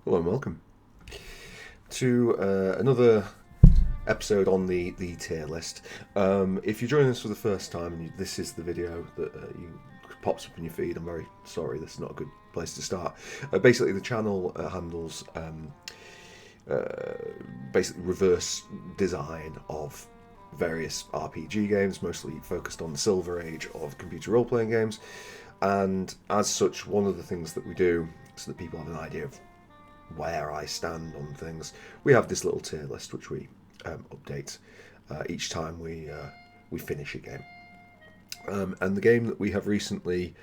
Hello and welcome to another episode on the tier list. If you're joining us for the first time and this is the video that you pops up in your feed, I'm very sorry. This is not a good place to start. Basically, the channel handles basically reverse design of various RPG games, mostly focused on the Silver Age of computer role-playing games. And as such, one of the things that we do, so that people have an idea of where I stand on things, we have this little tier list which we update each time we finish a game. And the game that we have recently,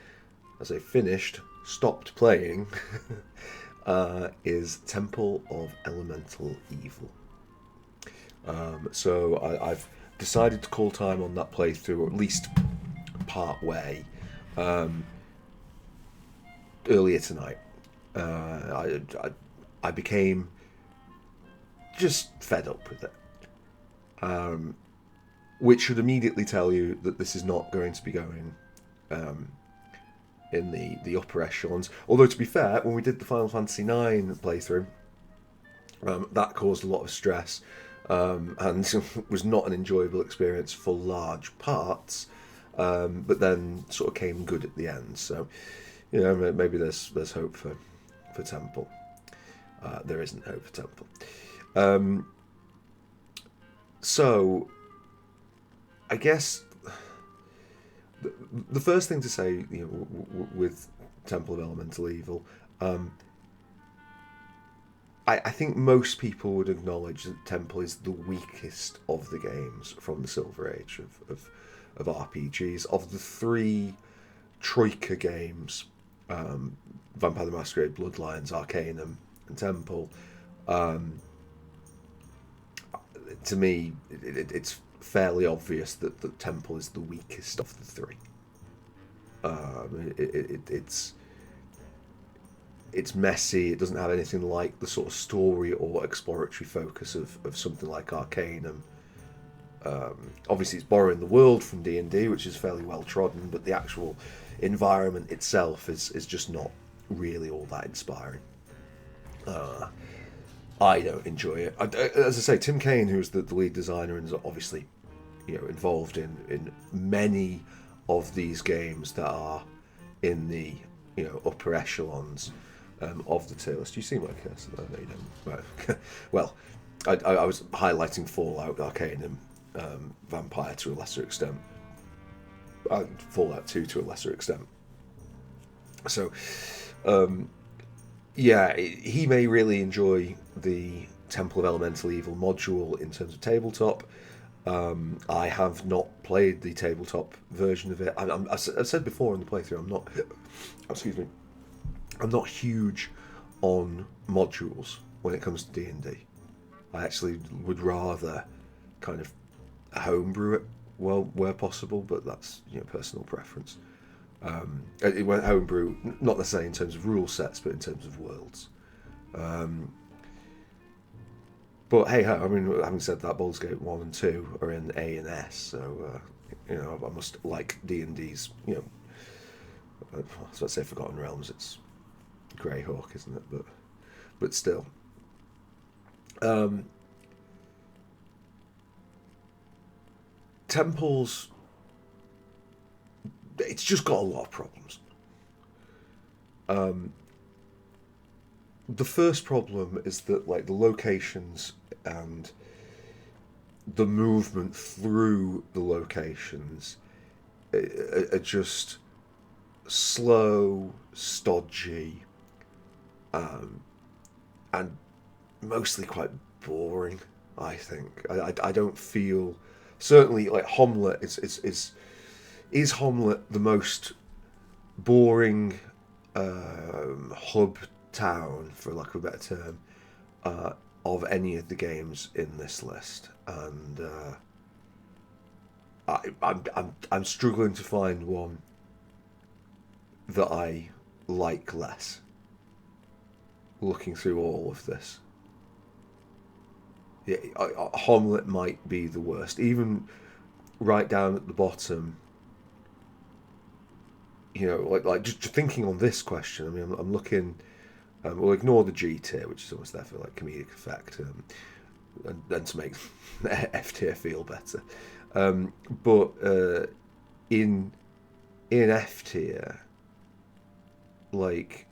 as I finished, stopped playing, is Temple of Elemental Evil. So I've decided to call time on that playthrough, or at least part way, earlier tonight. I became just fed up with it, which should immediately tell you that this is not going to be going in the upper echelons. Although, to be fair, when we did the Final Fantasy IX playthrough, that caused a lot of stress and was not an enjoyable experience for large parts, but then sort of came good at the end. So, maybe there's hope for Temple. There isn't hope for Temple. So, I guess the first thing to say, with Temple of Elemental Evil, I think most people would acknowledge that Temple is the weakest of the games from the Silver Age of RPGs. Of the three Troika games, Vampire the Masquerade, Bloodlines, Arcanum, and Temple, to me, it's fairly obvious that the Temple is the weakest of the three. It's messy. It doesn't have anything like the sort of story or exploratory focus of something like Arcanum. Obviously, it's borrowing the world from D&D, which is fairly well trodden, but the actual environment itself is just not really all that inspiring. I don't enjoy it. As I say, Tim Kaine, who's the lead designer and is obviously involved in many of these games that are in the upper echelons of the tier list. You seem like this. No, you don't. Right. Well, I was highlighting Fallout, Arcanum, Vampire to a lesser extent, Fallout 2 to a lesser extent. So, he may really enjoy the Temple of Elemental Evil module in terms of tabletop. I have not played the tabletop version of it. I've said before in the playthrough, I'm not. Excuse me. I'm not huge on modules when it comes to D&D. I actually would rather kind of homebrew it where possible, but that's personal preference. It went homebrew, not necessarily in terms of rule sets, but in terms of worlds. But hey ho, I mean, having said that, Baldur's Gate 1 and 2 are in A and S, so I must like D&D's. I was about to say Forgotten Realms. It's Greyhawk, isn't it? But still. Temples, it's just got a lot of problems. The first problem is that the locations and the movement through the locations are just slow, stodgy, and mostly quite boring. I think I don't feel, certainly, like Homlet is Homlet the most boring hub town, for lack of a better term, of any of the games in this list, and I'm struggling to find one that I like less. Looking through all of this, Homlet might be the worst. Even right down at the bottom, like just thinking on this question. I mean, I'm looking We'll ignore the G tier, which is almost there for like comedic effect, and to make F tier feel better. But in F tier, like,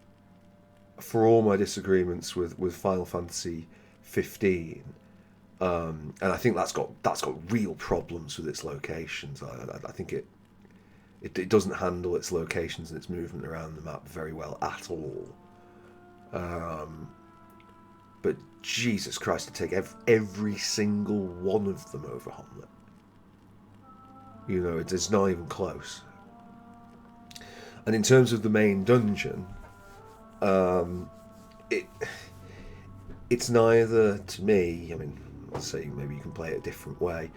for all my disagreements with Final Fantasy 15, and I think that's got real problems with its locations. I think it doesn't handle its locations and its movement around the map very well at all. But Jesus Christ, to take every single one of them over Homelet, it's not even close. And in terms of the main dungeon, it's neither, to me. I mean, let's say maybe you can play it a different way.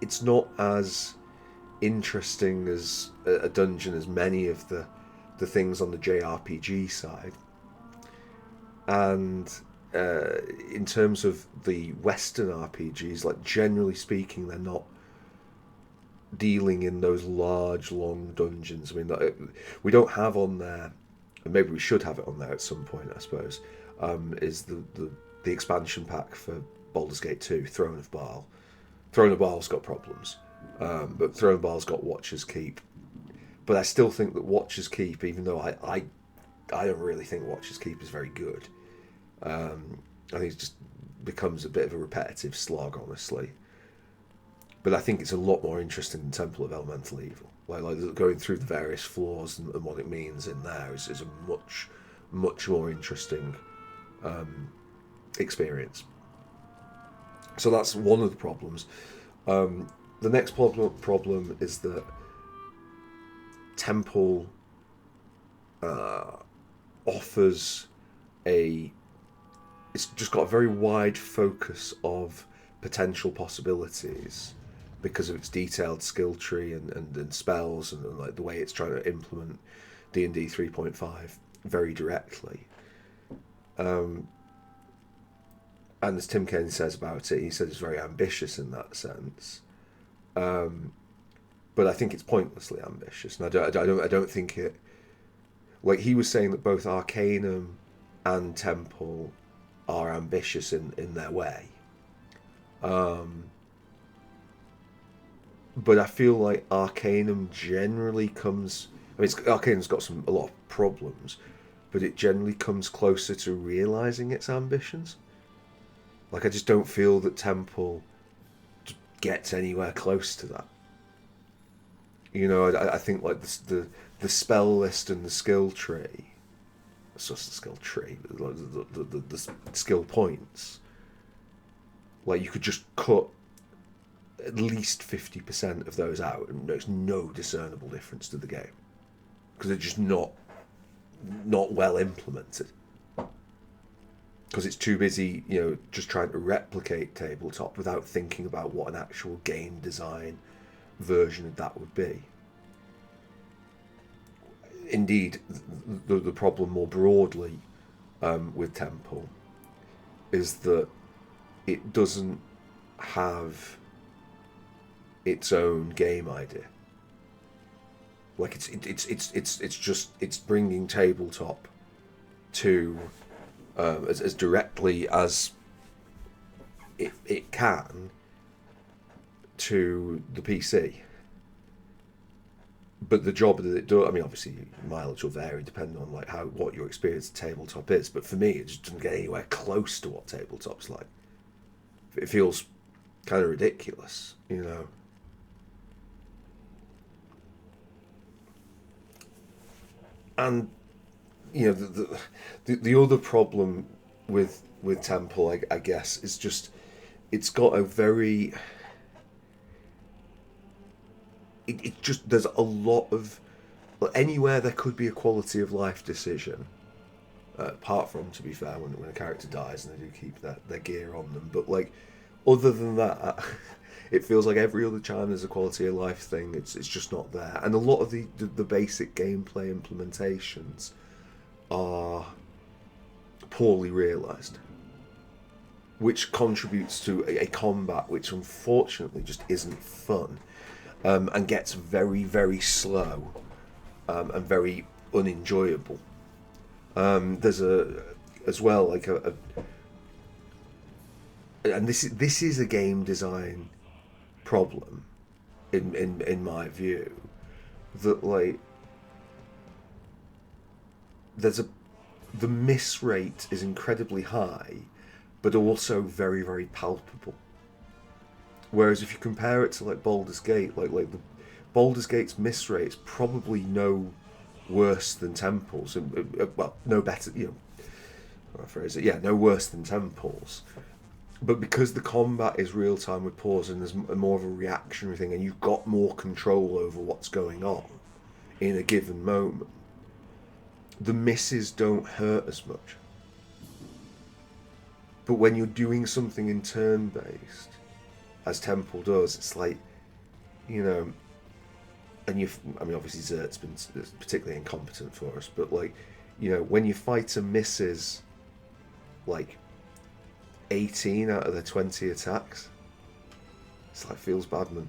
It's not as interesting as a dungeon as many of the things on the JRPG side. And in terms of the Western RPGs, like, generally speaking, they're not dealing in those large, long dungeons. I mean, we don't have on there, and maybe we should have it on there at some point, I suppose, is the expansion pack for Baldur's Gate 2, Throne of Baal. Throne of Baal's got problems, but Throne of Baal's got Watcher's Keep. But I still think that Watcher's Keep, even though I don't really think Watcher's Keep is very good, I think it just becomes a bit of a repetitive slog, honestly. But I think it's a lot more interesting than Temple of Elemental Evil. Like going through the various flaws and what it means in there is a much, much more interesting experience. So that's one of the problems. The next problem is that Temple offers it's just got a very wide focus of potential possibilities because of its detailed skill tree and spells and like the way it's trying to implement D&D 3.5 very directly. And as Tim Kaine says about it, he says it's very ambitious in that sense. But I think it's pointlessly ambitious, and I don't think it. Like, he was saying that both Arcanum and Temple are ambitious in their way. But I feel like Arcanum generally comes. I mean, Arcanum's got a lot of problems, but it generally comes closer to realizing its ambitions. Like, I just don't feel that Temple gets anywhere close to that. I think like the spell list and the skill tree. It's just the skill tree, but the skill points. Like, you could just cut at least 50% of those out, and there's no discernible difference to the game because they're just not well implemented. Because it's too busy, just trying to replicate tabletop without thinking about what an actual game design version of that would be. Indeed, the problem more broadly with Temple is that it doesn't have its own game idea. Like, it's bringing tabletop to as directly as it can to the PC. But the job that it does, I mean, obviously mileage will vary depending on like what your experience of tabletop is. But for me, it just doesn't get anywhere close to what tabletop's like. It feels kind of ridiculous, And the other problem with Temple, I guess, is just it's got a very it just there's a lot of anywhere there could be a quality of life decision, apart from, to be fair, when a character dies and they do keep their gear on them, but like other than that, it feels like every other time there's a quality of life thing, it's just not there. And a lot of the basic gameplay implementations are poorly realised, which contributes to a combat which unfortunately just isn't fun, and gets very, very slow, and very unenjoyable. There's as well like and this is a game design problem in my view, that like the miss rate is incredibly high, but also very, very palpable. Whereas if you compare it to like Baldur's Gate, like the Baldur's Gate's miss rate is probably no worse than Temple's, and well, no better, how I phrase it, yeah, no worse than Temple's. But because the combat is real time with pause, and there's more of a reactionary thing, and you've got more control over what's going on in a given moment, the misses don't hurt as much. But when you're doing something in turn based, as Temple does, it's like, and obviously Zert's been particularly incompetent for us, but like, when your fighter misses like 18 out of the 20 attacks, it's like, feels bad, man.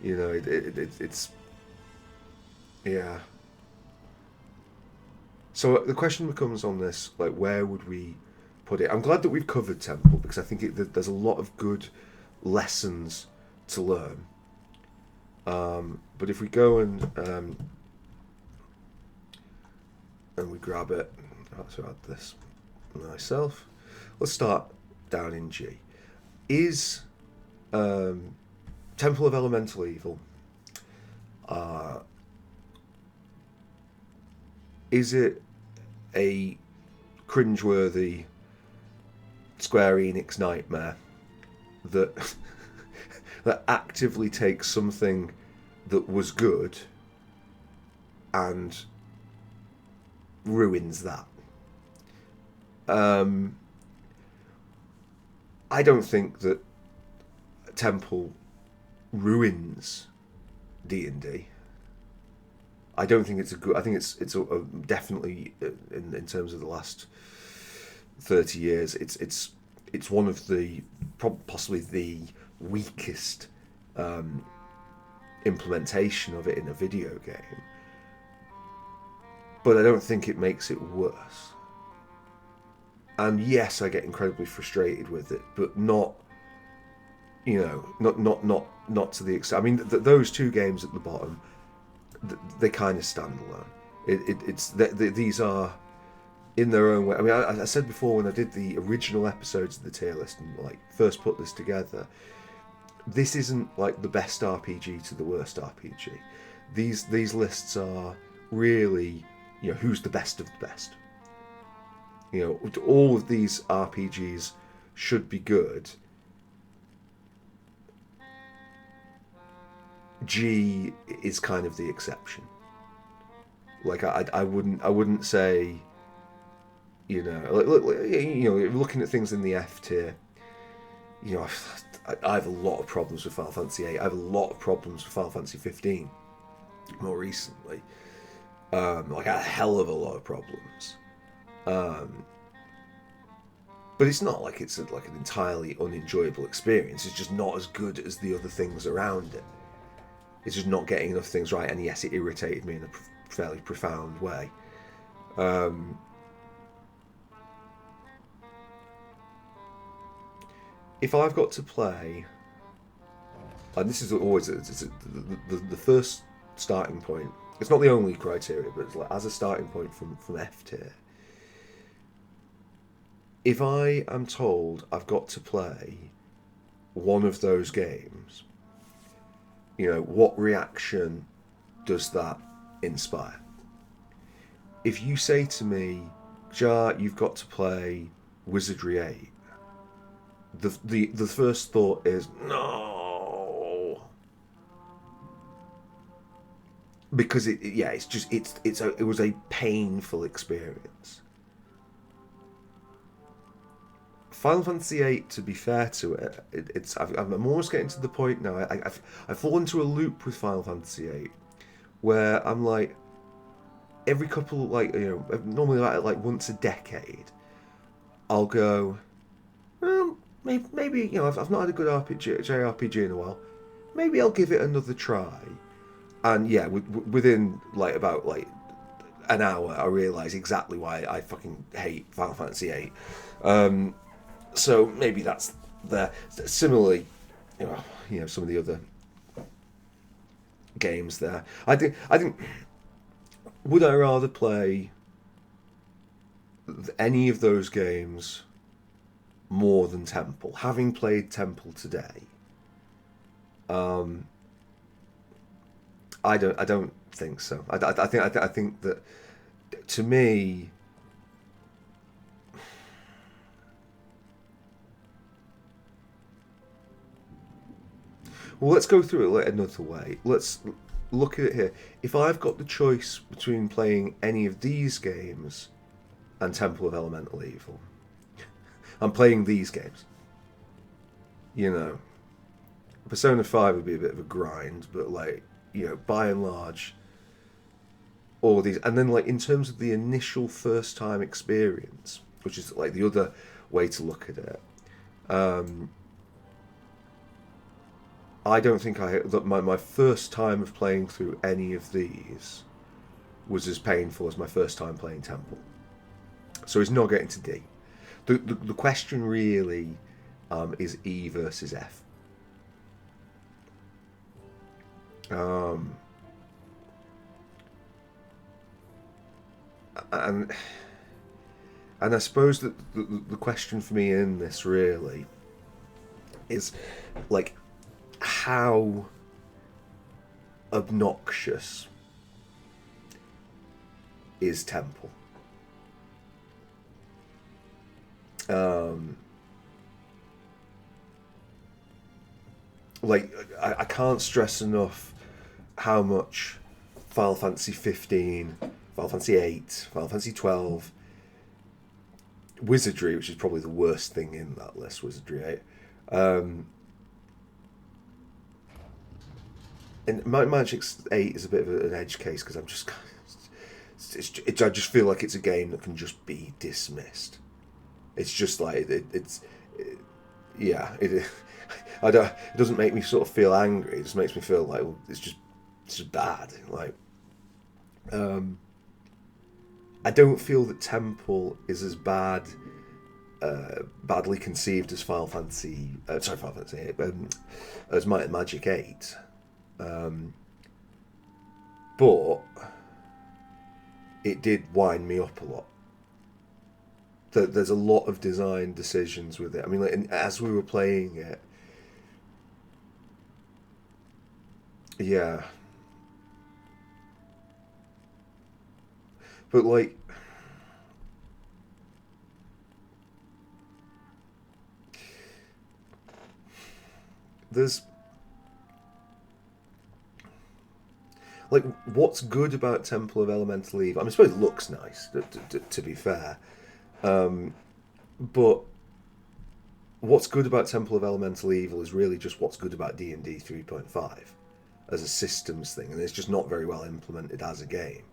It's yeah. So the question becomes on this, like, where would we put it? I'm glad that we've covered Temple, because I think there's a lot of good lessons to learn. But if we go and we grab it, I'll add this myself. Let's start down in G. Is Temple of Elemental Evil, is it a cringeworthy Square Enix nightmare that that actively takes something that was good and ruins that? I don't think that Temple ruins D&D. I don't think it's a good. I think it's definitely in terms of the last 30 years. It's one of the possibly the weakest implementation of it in a video game. But I don't think it makes it worse. And yes, I get incredibly frustrated with it, but not not to the extent. I mean, those two games at the bottom, they kind of stand alone. These are in their own way. I mean, I said before, when I did the original episodes of the tier list and like first put this together, this isn't like the best RPG to the worst RPG. These lists are really, who's the best of the best. All of these RPGs should be good. G is kind of the exception. Like I wouldn't say, looking at things in the F tier, I have a lot of problems with Final Fantasy VIII. I have a lot of problems with Final Fantasy 15 more recently. Like a hell of a lot of problems. But it's not like it's like an entirely unenjoyable experience. It's just not as good as the other things around it. It's just not getting enough things right, and yes, it irritated me in a fairly profound way. If I've got to play, and this is always the first starting point. It's not the only criteria, but it's like as a starting point from F tier. If I am told I've got to play one of those games, what reaction does that inspire? If you say to me, Jar, you've got to play Wizardry 8, the first thought is no, because it was a painful experience. Final Fantasy VIII, to be fair to it, I'm almost getting to the point now. I fall into a loop with Final Fantasy VIII, where I'm like, every couple, normally like once a decade, I'll go, well, maybe I've not had a good JRPG in a while. Maybe I'll give it another try. And yeah, within like about like an hour, I realise exactly why I fucking hate Final Fantasy VIII. So maybe that's there. Similarly, some of the other games there. I think. Would I rather play any of those games more than Temple? Having played Temple today, I don't think so. I think that, to me, well, let's go through it another way. Let's look at it here. If I've got the choice between playing any of these games and Temple of Elemental Evil, I'm playing these games. Persona 5 would be a bit of a grind, but by and large, all these. And then in terms of the initial first time experience, which is the other way to look at it, I don't think that my first time of playing through any of these was as painful as my first time playing Temple. So it's not getting to D. The question really is E versus F. And I suppose that the question for me in this really is how obnoxious is Temple? I can't stress enough how much Final Fantasy 15, Final Fantasy 8, Final Fantasy 12, Wizardry, which is probably the worst thing in that list, Wizardry 8. And Magic 8 is a bit of an edge case because I just feel like it's a game that can just be dismissed. It's just it doesn't make me sort of feel angry. It just makes me feel like it's just bad. I don't feel that Temple is as badly conceived as Final Fantasy 8, as Magic 8. But it did wind me up a lot. There's a lot of design decisions with it. I mean, as we were playing it, yeah. But there's what's good about Temple of Elemental Evil? I mean, I suppose it looks nice, to be fair. But what's good about Temple of Elemental Evil is really just what's good about D&D 3.5 as a systems thing, and it's just not very well implemented as a game.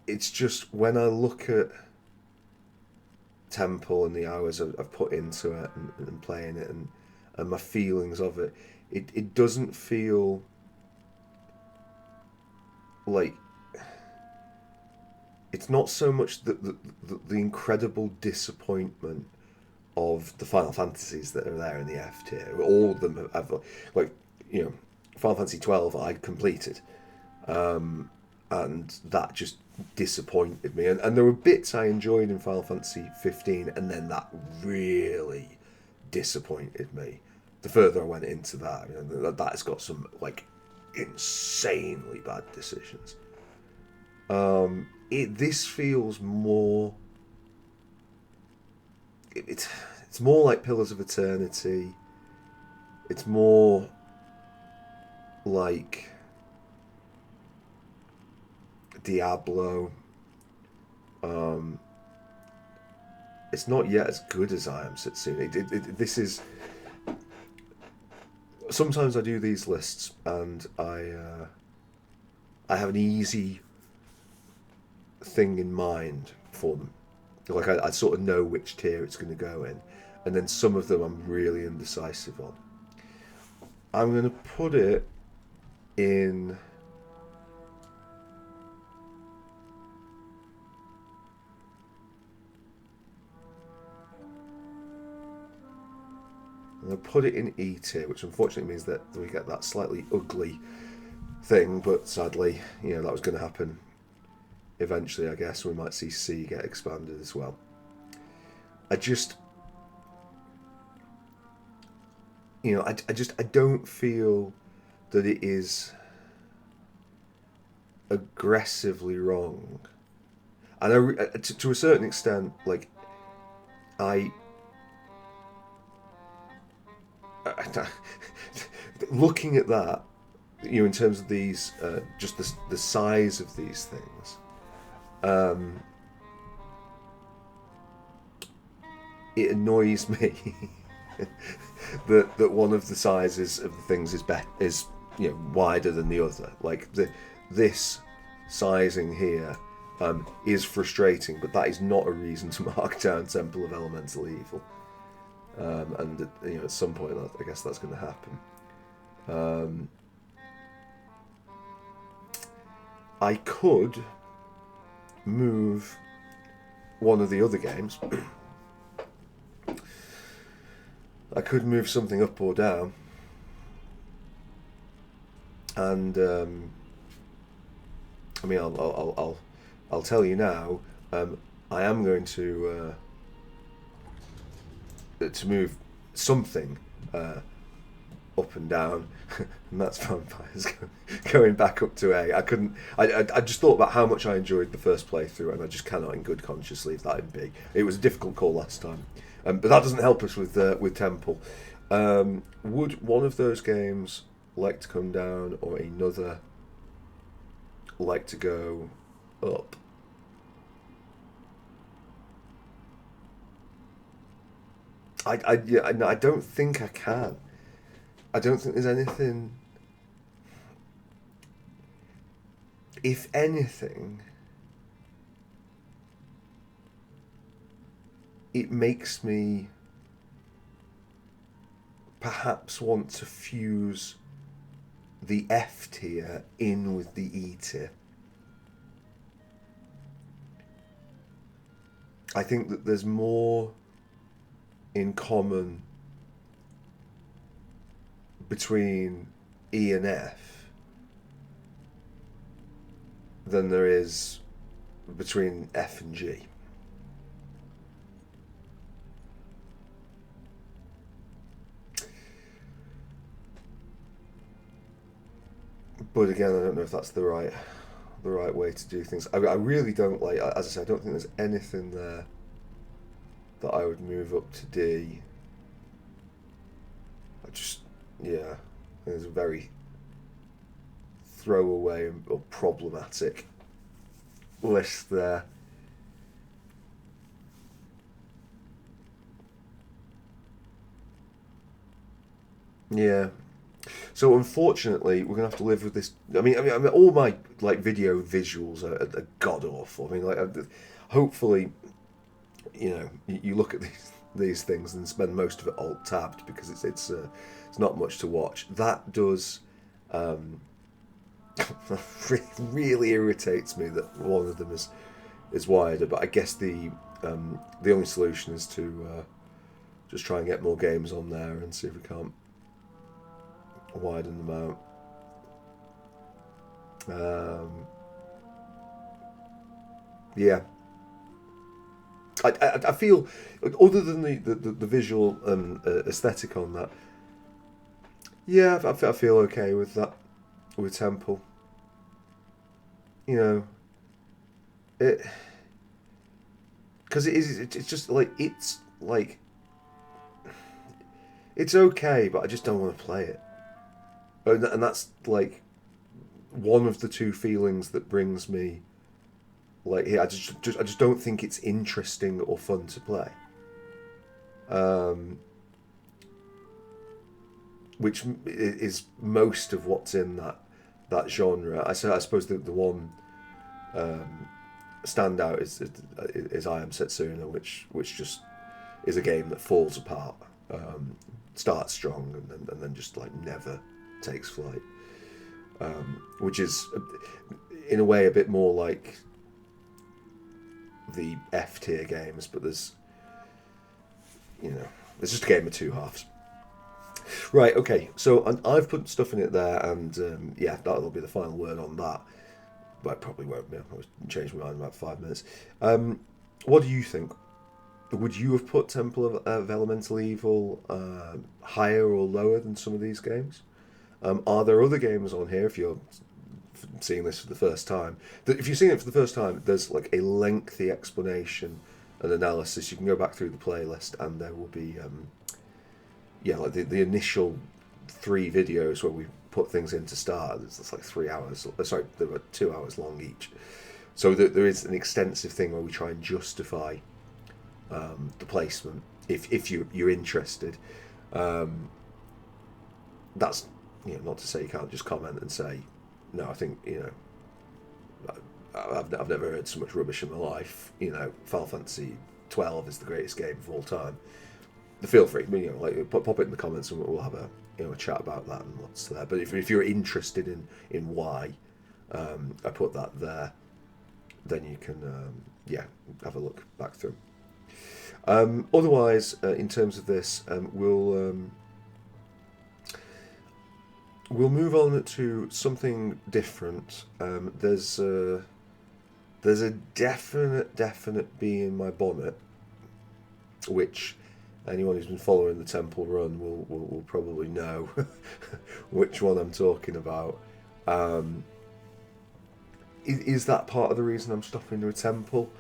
It's just when I look at Temple and the hours I've put into it and playing it and my feelings of it, it doesn't feel like it's not so much the incredible disappointment of the Final Fantasies that are there in the F tier. All of them have Final Fantasy 12 I'd completed, and that just disappointed me. And there were bits I enjoyed in Final Fantasy 15, and then that really disappointed me. The further I went into that, that has got some insanely bad decisions. This feels more. It's more like Pillars of Eternity. It's more like Diablo. It's not yet as good as I Am Setsuna. This is. Sometimes I do these lists and I have an easy thing in mind for them. I sort of know which tier it's going to go in, and then some of them I'm really indecisive on. I'm going to put it in and they'll put it in E tier, which unfortunately means that we get that slightly ugly thing. But sadly, that was going to happen eventually. I guess we might see C get expanded as well. I don't feel that it is aggressively wrong. And to a certain extent, like, looking at that, in terms of these, just the size of these things, it annoys me that one of the sizes of the things is wider than the other. Like this sizing here is frustrating, but that is not a reason to mark down Temple of Elemental Evil. And at some point, I guess that's going to happen. I could move one of the other games. I could move something up or down, and I'll tell you now. I am going to move something up and down, and that's Vampires going back up to A. I just thought about how much I enjoyed the first playthrough, and I just cannot in good conscience leave that in B. It was a difficult call last time. But that doesn't help us with Temple. Would one of those games like to come down, or another like to go up? I don't think I can. I don't think there's anything. If anything, it makes me perhaps want to fuse the F tier in with the E tier. I think that there's more in common between E and F than there is between F and G. But again, I don't know if that's the right way to do things. I really don't like. As I say, I don't think there's anything there that I would move up to D. There's a very throwaway or problematic list there. Yeah. So unfortunately, we're gonna have to live with this. I mean, all my video visuals are god awful. I mean, hopefully, you look at these things and spend most of it alt tabbed because it's not much to watch. That does really irritates me that one of them is wider. But I guess the only solution is to just try and get more games on there and see if we can't widen them out. Yeah. I feel, other than the visual aesthetic on that, yeah, I feel okay with that, with Temple. It, because it's just it's okay, but I just don't want to play it. And that's one of the two feelings that brings me. I just don't think it's interesting or fun to play. Which is most of what's in that genre. I suppose the one standout is I Am Setsuna, which just is a game that falls apart, starts strong and then just never takes flight, which is in a way a bit more like the F tier games, but there's just a game of two halves. Right, okay. So I've put stuff in it there, and yeah, that'll be the final word on that. But I probably won't. Yeah, I'll change my mind in about 5 minutes. What do you think? Would you have put Temple of Elemental Evil higher or lower than some of these games? Are there other games on here, if you're seeing this for the first time, that if you're seeing it for the first time, there's like a lengthy explanation and analysis. You can go back through the playlist, and there will be yeah, like the initial 3 videos where we put things in to start. It's like 3 hours. Sorry, they were 2 hours long each. So there is an extensive thing where we try and justify the placement if you're interested. That's, not to say you can't just comment and say no. I think I've never heard so much rubbish in my life. Final Fantasy 12 is the greatest game of all time. Feel free, like pop it in the comments, and we'll have a chat about that and what's there. But if you're interested in why I put that there, then you can have a look back through. Otherwise, in terms of this, we'll move on to something different. There's a definite bee in my bonnet, which anyone who's been following the Temple run will probably know which one I'm talking about. Is that part of the reason I'm stopping to a Temple?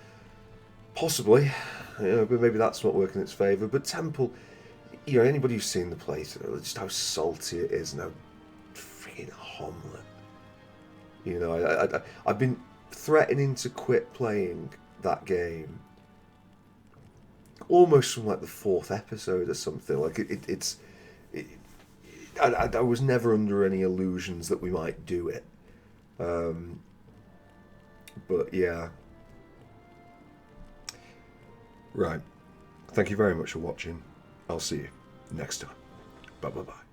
Possibly, but maybe that's not working in its favour. But Temple, anybody who's seen the playthrough, just how salty it is and how freaking homely. I've been threatening to quit playing that game almost from like the 4th episode or something. Like I was never under any illusions that we might do it. But yeah. Right. Thank you very much for watching. I'll see you next time. Bye bye bye.